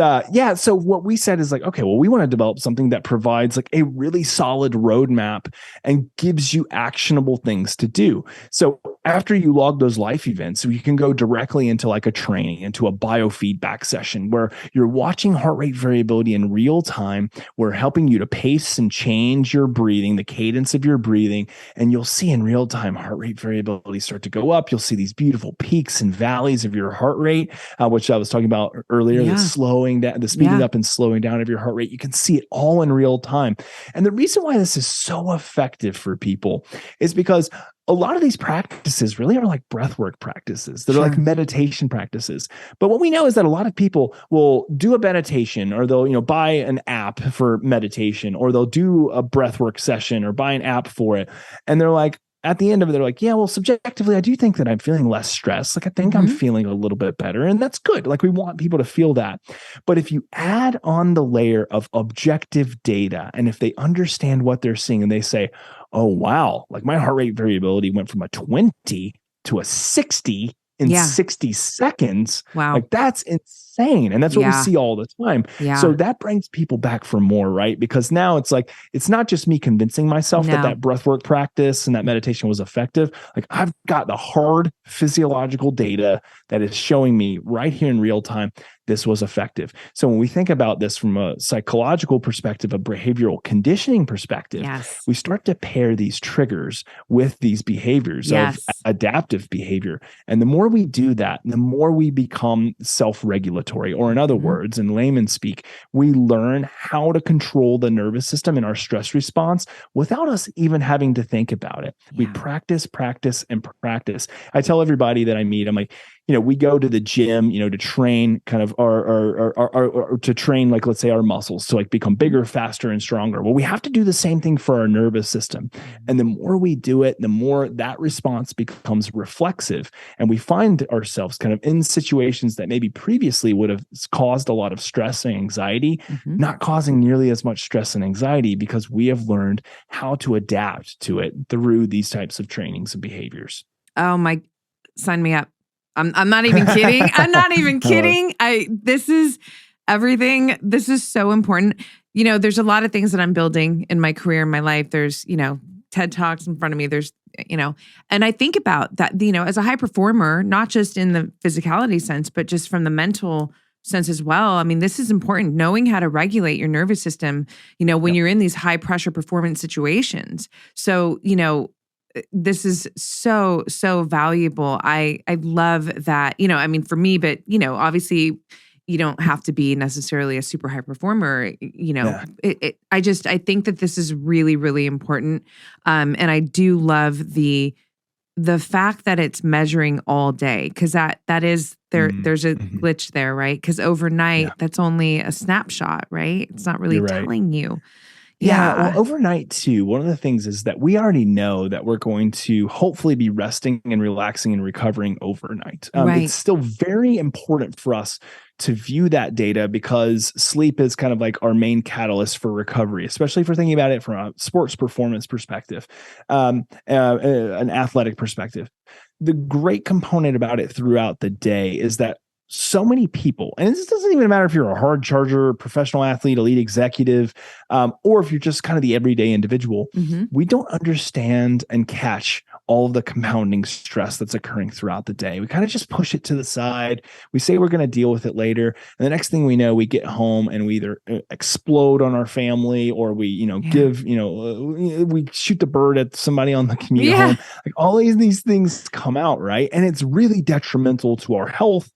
so what we said is like, okay, well, we want to develop something that provides like a really solid roadmap and gives you actionable things to do. So after you log those life events, you can go directly into like a training, into a biofeedback session where you're watching heart rate variability in real time. We're helping you to pace and change your breathing, the cadence of your breathing, and you'll see in real time heart rate variability start to go up. You'll see these beautiful peaks and valleys of your heart rate, which I was talking about earlier, the slowing down, the speeding up and slowing down of your heart rate. You can see it all in real time. And the reason why this is so effective for people is because a lot of these practices really are like breathwork practices. They're like meditation practices. But what we know is that a lot of people will do a meditation, or they'll, buy an app for meditation, or they'll do a breathwork session or buy an app for it. And they're like, at the end of it, they're like, yeah, well, subjectively, I do think that I'm feeling less stressed. Like, I think I'm feeling a little bit better. And that's good. Like, we want people to feel that. But if you add on the layer of objective data, and if they understand what they're seeing and they say, oh, wow, like my heart rate variability went from a 20 to a 60 in 60 seconds. Wow. Like, that's insane. And that's what we see all the time. So that brings people back for more, right? Because now it's like, it's not just me convincing myself that breathwork practice and that meditation was effective. Like, I've got the hard physiological data that is showing me right here in real time, this was effective. So when we think about this from a psychological perspective, a behavioral conditioning perspective, we start to pair these triggers with these behaviors of adaptive behavior. And the more we do that, the more we become self-regulatory, or in other words, in layman speak, we learn how to control the nervous system and our stress response without us even having to think about it. We practice, and practice. I tell everybody that I meet, I'm like, we go to the gym, to train kind of our to train, like, let's say our muscles to like become bigger, faster, and stronger. Well, we have to do the same thing for our nervous system. And the more we do it, the more that response becomes reflexive. And we find ourselves kind of in situations that maybe previously would have caused a lot of stress and anxiety, not causing nearly as much stress and anxiety because we have learned how to adapt to it through these types of trainings and behaviors. Oh my, sign me up. I'm not even kidding. I'm not even I love kidding. This is everything. This is so important. There's a lot of things that I'm building in my career, in my life. There's, TED Talks in front of me. There's, and I think about that, as a high performer, not just in the physicality sense, but just from the mental sense as well. I mean, this is important, knowing how to regulate your nervous system, when you're in these high pressure performance situations. So, this is so, so valuable. I love that, I mean, for me, but, obviously you don't have to be necessarily a super high performer, I think that this is really, really important. And I do love the fact that it's measuring all day, because that is there's a glitch there, right? Because overnight, that's only a snapshot, right? It's not really telling you. Yeah. Well, overnight too, one of the things is that we already know that we're going to hopefully be resting and relaxing and recovering overnight. It's still very important for us to view that data, because sleep is kind of like our main catalyst for recovery, especially if we're thinking about it from a sports performance perspective, an athletic perspective. The great component about it throughout the day is that so many people, and this doesn't even matter if you're a hard charger, professional athlete, elite executive, or if you're just kind of the everyday individual, we don't understand and catch all of the compounding stress that's occurring throughout the day. We kind of just push it to the side. We say we're going to deal with it later. And the next thing we know, we get home and we either explode on our family, or we, we shoot the bird at somebody on the commute home. Like all these things come out, right? And it's really detrimental to our health,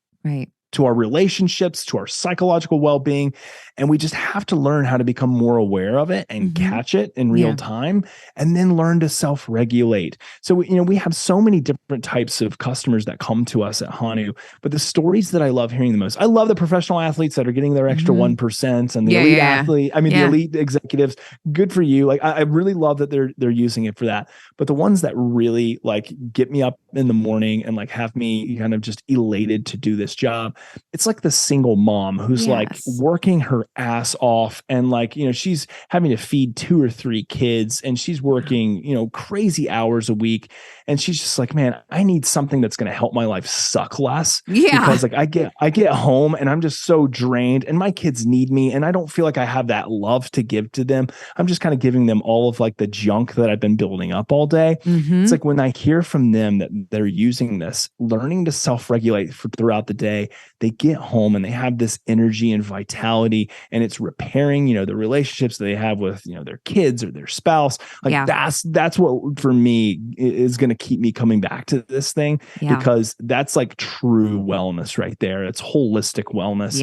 to our relationships, to our psychological well-being. And we just have to learn how to become more aware of it and catch it in real time, and then learn to self-regulate. So, we have so many different types of customers that come to us at Hanu, but the stories that I love hearing the most, I love the professional athletes that are getting their extra 1%, and the elite athlete, the elite executives, good for you. Like, I really love that they're using it for that. But the ones that really like get me up in the morning and like have me kind of just elated to do this job, it's like the single mom who's like working her ass off, and like, she's having to feed 2 or 3 kids, and she's working, crazy hours a week. And she's just like, man, I need something that's going to help my life suck less. Because like I get home and I'm just so drained, and my kids need me, and I don't feel like I have that love to give to them. I'm just kind of giving them all of like the junk that I've been building up all day. It's like when I hear from them that they're using this, learning to self-regulate throughout the day, they get home and they have this energy and vitality, and it's repairing, the relationships that they have with, their kids or their spouse. Like that's what for me is going to keep me coming back to this thing, because that's like true wellness right there. It's holistic wellness.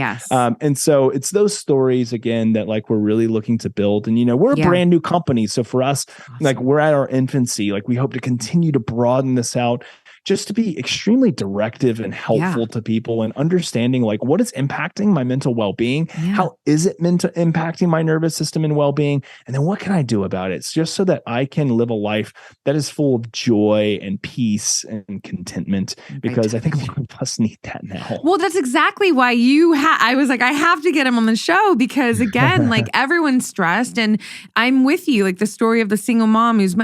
And so it's those stories again that like we're really looking to build. And we're a brand new company, so for us, like we're at our infancy. Like we hope to continue to broaden this out, just to be extremely directive and helpful to people, and understanding like what is impacting my mental well-being, how is it impacting my nervous system and well-being, and then what can I do about it? It's just so that I can live a life that is full of joy and peace and contentment, because I think a lot of us need that now. Well, that's exactly why I was like, I have to get him on the show, because again, like everyone's stressed, and I'm with you. Like the story of the single mom there's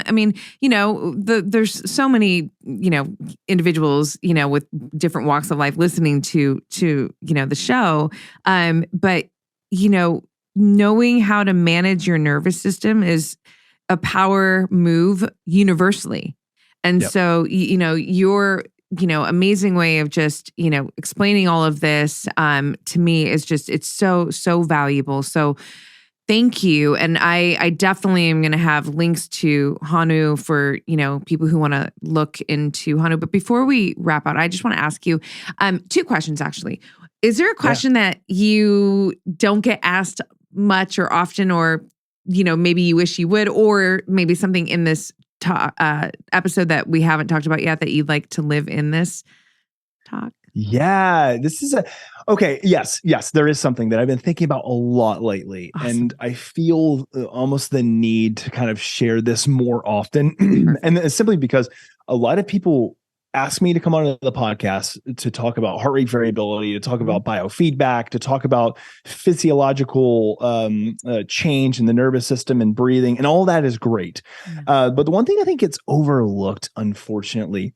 so many, individuals, with different walks of life listening to the show. But, knowing how to manage your nervous system is a power move universally. And so, your, amazing way of just, explaining all of this, to me is just, it's so, so valuable. So thank you. And I definitely am going to have links to Hanu for, people who want to look into Hanu. But before we wrap out, I just want to ask you 2 questions, actually. Is there a question that you don't get asked much or often, or, maybe you wish you would, or maybe something in this episode that we haven't talked about yet that you'd like to live in this talk? Yeah, this is okay. Yes, there is something that I've been thinking about a lot lately. Awesome. And I feel almost the need to kind of share this more often. And it's simply because a lot of people ask me to come on the podcast to talk about heart rate variability, to talk about biofeedback, to talk about physiological change in the nervous system and breathing, and all that is great. But the one thing I think gets overlooked, unfortunately,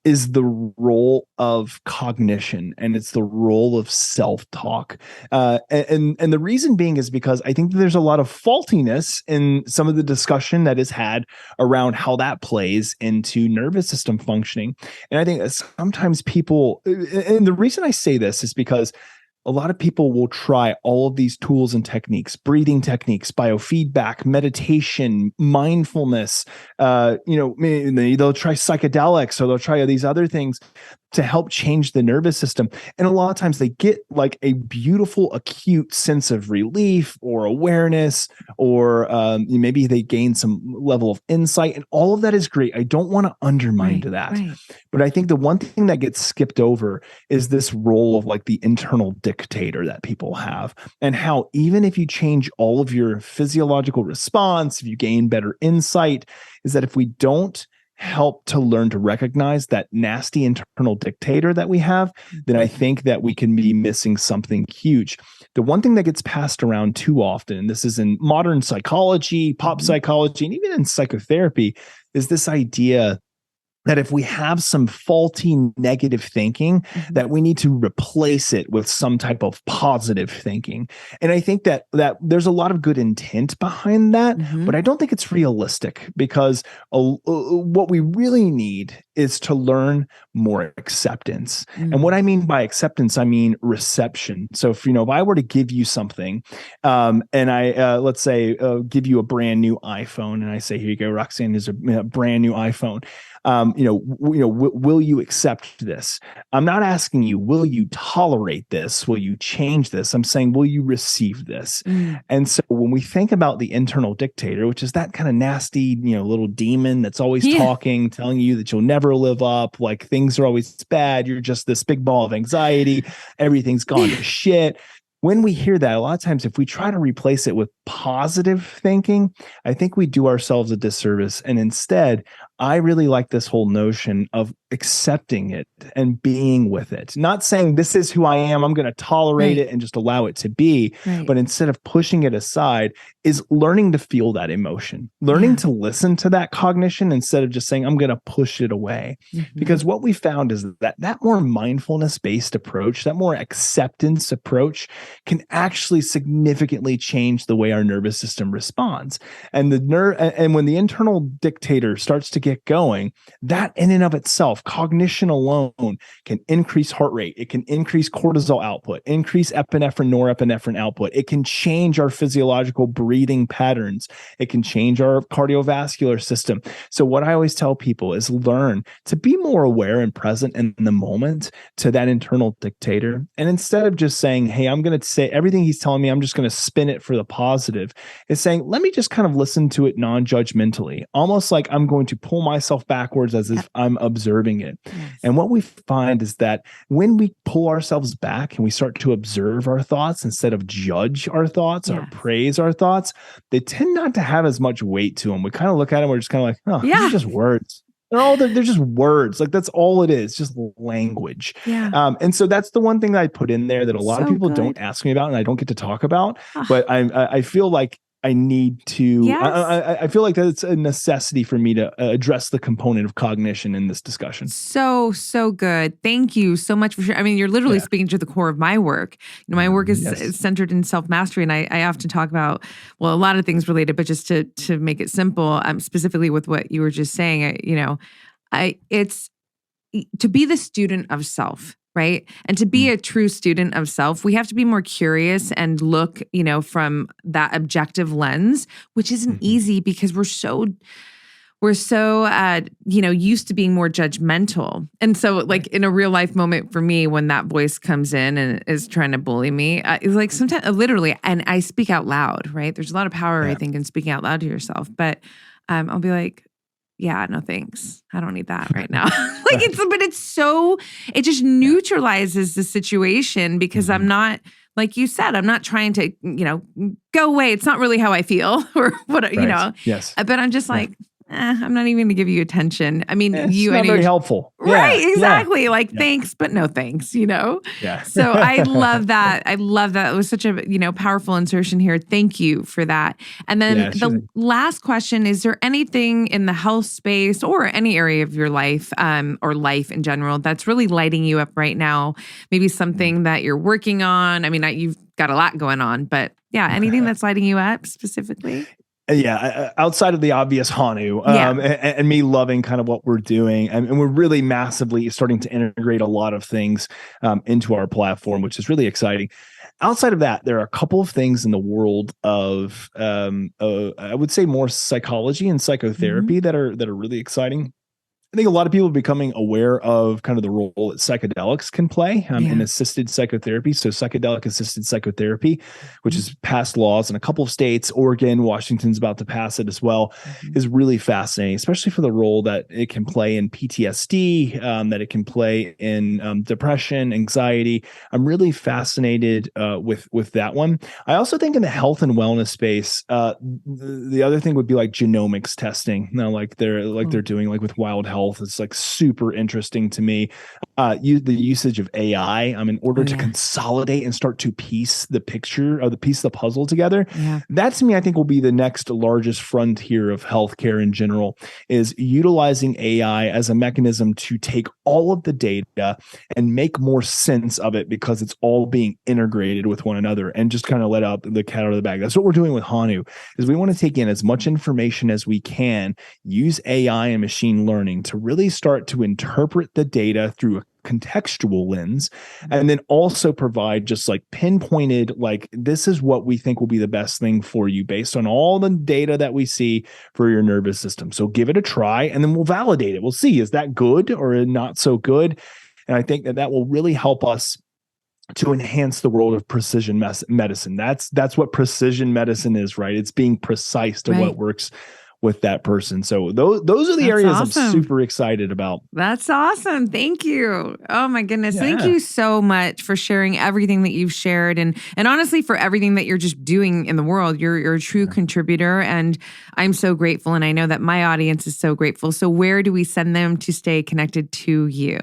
is the role of cognition, and it's the role of self-talk. And the reason being is because I think that there's a lot of faultiness in some of the discussion that is had around how that plays into nervous system functioning. And I think that sometimes people, and the reason I say this is because a lot of people will try all of these tools and techniques, breathing techniques, biofeedback, meditation, mindfulness. Maybe they'll try psychedelics, or they'll try these other things to help change the nervous system. And a lot of times they get like a beautiful acute sense of relief or awareness, or maybe they gain some level of insight, and all of that is great. I don't want to undermine that. Right. But I think the one thing that gets skipped over is this role of like the internal dictator that people have, and how even if you change all of your physiological response, if you gain better insight, is that if we don't help to learn to recognize that nasty internal dictator that we have, then I think that we can be missing something huge. The one thing that gets passed around too often, and this is in modern psychology, pop psychology, and even in psychotherapy, is this idea that if we have some faulty negative thinking, that we need to replace it with some type of positive thinking. And I think that there's a lot of good intent behind that, but I don't think it's realistic, because what we really need is to learn more acceptance. And what I mean by acceptance, I mean reception. So if I were to give you something, and I let's say give you a brand new iPhone, and I say, here you go, Roxanne, is a brand new iPhone. Will you accept this? I'm not asking you, will you tolerate this? Will you change this? I'm saying, will you receive this? And so when we think about the internal dictator, which is that kind of nasty, little demon that's always talking, telling you that you'll never live up, like things are always bad, you're just this big ball of anxiety, everything's gone to shit. When we hear that, a lot of times, if we try to replace it with positive thinking, I think we do ourselves a disservice. And instead, I really like this whole notion of accepting it and being with it. Not saying this is who I am, I'm going to tolerate it and just allow it to be. But instead of pushing it aside, is learning to feel that emotion, learning to listen to that cognition instead of just saying, I'm going to push it away. Because what we found is that more mindfulness-based approach, that more acceptance approach, can actually significantly change the way our nervous system responds. And and when the internal dictator starts to get going, that in and of itself, cognition alone, can increase heart rate. It can increase cortisol output, increase epinephrine, norepinephrine output. It can change our physiological breathing patterns. It can change our cardiovascular system. So what I always tell people is learn to be more aware and present in the moment to that internal dictator. And instead of just saying, hey, I'm going to say everything he's telling me, I'm just going to spin it for the positive, is saying, let me just kind of listen to it non-judgmentally, almost like I'm going to pull myself backwards as if I'm observing it. And what we find is that when we pull ourselves back and we start to observe our thoughts instead of judge our thoughts or praise our thoughts, they tend not to have as much weight to them. We kind of look at them, we're just kind of like, oh, these are just words. They're just words. Like, that's all it is, just language. And so that's the one thing that I put in there that a lot of people don't ask me about and I don't get to talk about. But I feel like I need to, I feel like that's a necessity for me to address the component of cognition in this discussion. So good. Thank you so much for sharing. I mean, you're literally speaking to the core of my work. My work is centered in self-mastery, and I often talk about, well, a lot of things related, but just to make it simple, specifically with what you were just saying, it's to be the student of self. Right. And to be a true student of self, we have to be more curious and look, from that objective lens, which isn't easy because we're so used to being more judgmental. And so like in a real life moment for me, when that voice comes in and is trying to bully me, it's like sometimes literally, and I speak out loud, right? There's a lot of power, I think, in speaking out loud to yourself, but I'll be like, yeah, no thanks. I don't need that right now. It just neutralizes the situation because I'm not, like you said, I'm not trying to, go away. It's not really how I feel or what, Yes. But I'm just like, I'm not even going to give you attention. I mean, It's I not know very you're helpful. right. Yeah, Exactly. Like, yeah, thanks, but no thanks, yeah. So I love that. I love that. It was such a, powerful insertion here. Thank you for that. And then Yeah, the last question, is there anything in the health space or any area of your life, or life in general, that's really lighting you up right now? Maybe something that you're working on. I mean, you've got a lot going on, but yeah, anything that's lighting you up specifically? Yeah, outside of the obvious Hanu, Yeah. and me loving kind of what we're doing, and we're really massively starting to integrate a lot of things into our platform, which is really exciting. Outside of that, there are a couple of things in the world of, I would say, more psychology and psychotherapy that are really exciting. I think a lot of people are becoming aware of kind of the role that psychedelics can play in assisted psychotherapy. So psychedelic assisted psychotherapy, which has passed laws in a couple of states, Oregon, Washington's about to pass it as well, is really fascinating, especially for the role that it can play in PTSD, that it can play in depression, anxiety. I'm really fascinated with that one. I also think in the health and wellness space, the other thing would be like genomics testing. Now, like they're doing like with Wild Health. It's like super interesting to me. The usage of AI in order to consolidate and start to piece the picture or piece the puzzle together. Yeah. That to me, I think will be the next largest frontier of healthcare in general, is utilizing AI as a mechanism to take all of the data and make more sense of it, because it's all being integrated with one another, and just kind of let out the cat out of the bag. That's what we're doing with Hanu, is we want to take in as much information as we can, use AI and machine learning to really start to interpret the data through a contextual lens, and then also provide just like pinpointed, like, this is what we think will be the best thing for you based on all the data that we see for your nervous system. So give it a try, and then we'll validate it. We'll see, is that good or not so good? And I think that will really help us to enhance the world of precision medicine. That's what precision medicine is, right? It's being precise to what works with that person. So those are the areas I'm super excited about. That's awesome. Thank you. Oh my goodness. Yeah. Thank you so much for sharing everything that you've shared, and honestly for everything that you're just doing in the world. You're a true contributor, and I'm so grateful, and I know that my audience is so grateful. So where do we send them to stay connected to you?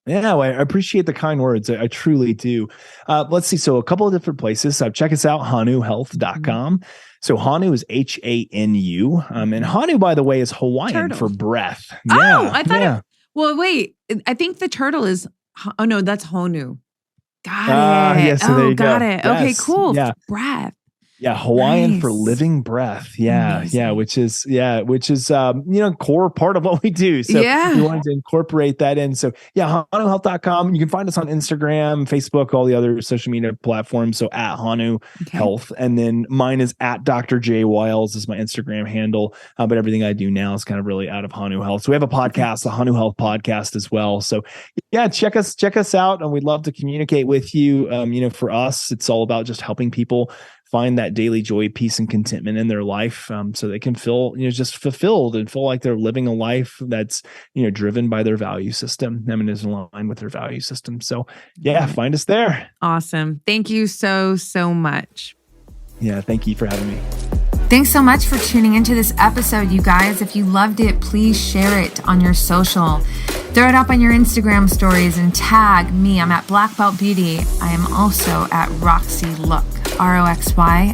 Yeah, well, I appreciate the kind words. I truly do. Let's see. So a couple of different places. Check us out, hanuhealth.com. So Hanu is Hanu. And Hanu, by the way, is Hawaiian for breath. Oh, I thought well, wait. I think the turtle is, oh no, that's Honu. Got it. Yes, so there you got go. it. Yes. Okay, cool. Yeah. Breath. Yeah, Hawaiian for living breath. Yeah, amazing. which is core part of what we do. So we wanted to incorporate that in. So hanuhealth.com. You can find us on Instagram, Facebook, all the other social media platforms. So at Hanu Health, and then mine is at dr.jay Wiles is my Instagram handle. But everything I do now is kind of really out of Hanu Health. So we have a podcast, the Hanu Health podcast as well. So check us out, and we'd love to communicate with you. For us, it's all about just helping people find that daily joy, peace, and contentment in their life, so they can feel, just fulfilled and feel like they're living a life that's, driven by their value system. Is in line with their value system. So find us there. Awesome. Thank you so much. Yeah. Thank you for having me. Thanks so much for tuning into this episode, you guys. If you loved it, please share it on your social. Throw it up on your Instagram stories and tag me. I'm at Black Belt Beauty. I am also at Roxy Look, RoxyLook.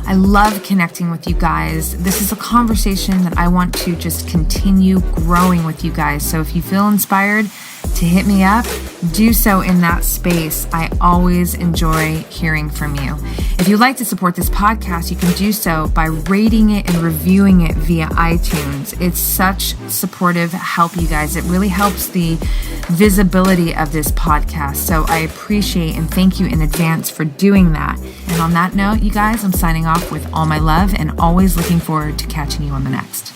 I love connecting with you guys. This is a conversation that I want to just continue growing with you guys. So if you feel inspired to hit me up, do so in that space. I always enjoy hearing from you. If you'd like to support this podcast, you can do so by rating it and reviewing it via iTunes. It's such supportive help, you guys. It really helps the visibility of this podcast. So I appreciate and thank you in advance for doing that. And on that note, you guys, I'm signing off with all my love and always looking forward to catching you on the next.